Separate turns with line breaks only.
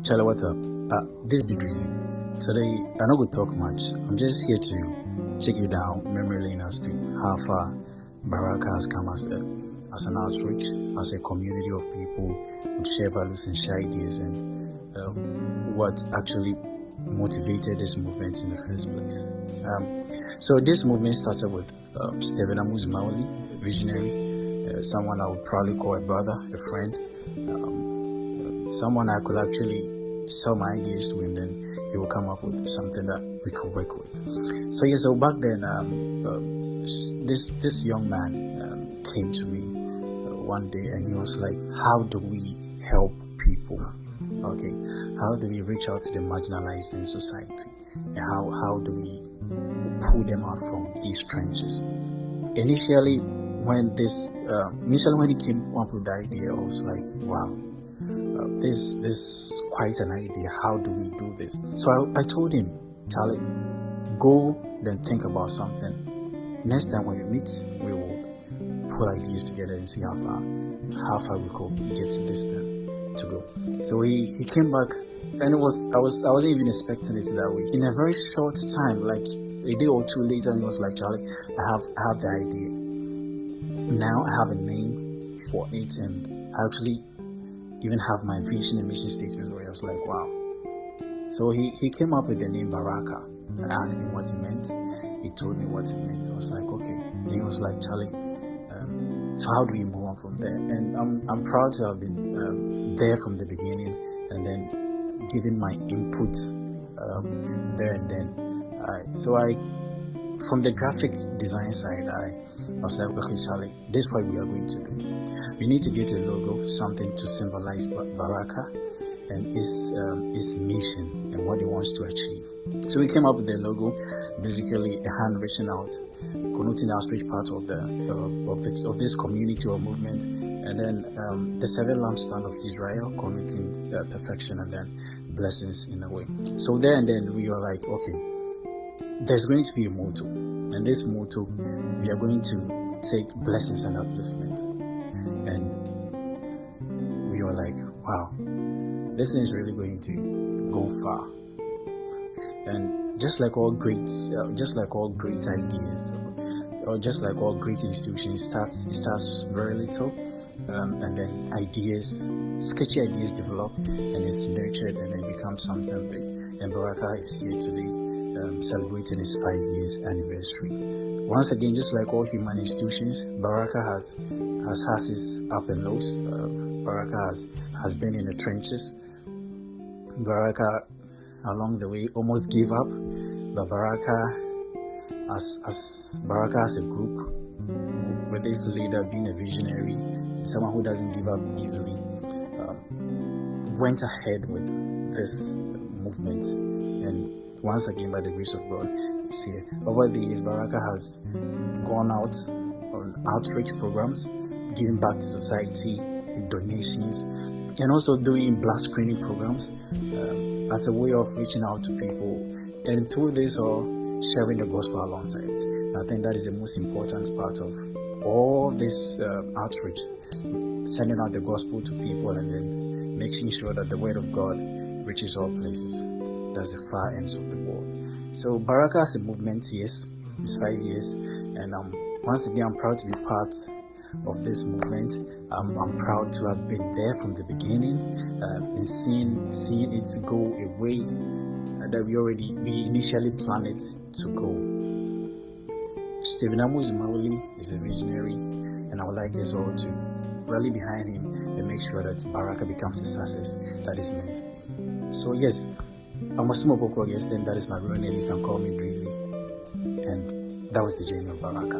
Charlie, what's up? This be Drizzy. Today, I'm not going to talk much. I'm just here to take you down memory lane as to how far Baraka has come as an outreach, as a community of people with shared values and shared ideas, and what actually motivated this movement in the first place. So this movement started with Stephen Amuzmauli, a visionary, someone I would probably call a brother, a friend, someone I could actually sell my ideas to, and then he will come up with something that we could work with. So back then, this young man came to me one day, and he was like, "How do we help people? Okay, how do we reach out to the marginalized in society, and how do we pull them out from these trenches?" Initially, when he came up with the idea, I was like, "Wow. This is quite an idea. How do we do this?" So I told him, "Charlie, go then think about something. Next time when we meet, we will put ideas together and see how far we could get this thing to go." So he came back, and I wasn't even expecting it that way. In a very short time, like a day or two later, he was like, "Charlie, I have the idea. Now I have a name for it, and I actually even have my vision and mission statement," where I was like, "Wow." So he came up with the name Baraka. I asked him what it meant. He told me what it meant. I was like, "Okay." Then he was like, "Charlie, so how do we move on from there?" And I'm proud to have been there from the beginning, and then giving my input there and then. From the graphic design side, I was like, "Okay, Charlie, this is what we are going to do. We need to get a logo, something to symbolize Baraka and his mission and what he wants to achieve." So we came up with the logo, basically a hand reaching out, connoting the outreach part of this community or movement, and then the seven lampstand of Israel, connoting perfection and then blessings in a way. So there and then we were like, okay, there's going to be a motto, and this motto, we are going to take blessings and upliftment. And we were like, wow, this thing is really going to go far. And just like all great ideas, or just like all great institutions, it starts very little, and then sketchy ideas develop, and it's nurtured, and then becomes something big. And Baraka is here today, celebrating its 5 years anniversary. Once again, just like all human institutions, Baraka has its up and lows. Baraka has been in the trenches. Baraka, along the way, almost gave up. But Baraka, as a group, with this leader being a visionary, someone who doesn't give up easily, went ahead with this movement. And once again, by the grace of God, is here. Over the years, Baraka has gone out on outreach programs, giving back to society with donations, and also doing blood screening programs as a way of reaching out to people, and through this all sharing the gospel alongside it. And I think that is the most important part of all this outreach, sending out the gospel to people and then making sure that the word of God reaches all places. That's the far ends of the world. So Baraka as a movement, yes, it's 5 years, and once again, I'm proud to be part of this movement. I'm proud to have been there from the beginning, and seeing it go a way that we initially planned it to go. Stephen Amuzmauli is a visionary, and I would like us all to rally behind him and make sure that Baraka becomes the success that is meant to be. So yes, I'm a small book guest, and that is my real name. You can call me Drizzy, and that was the journey of Baraka.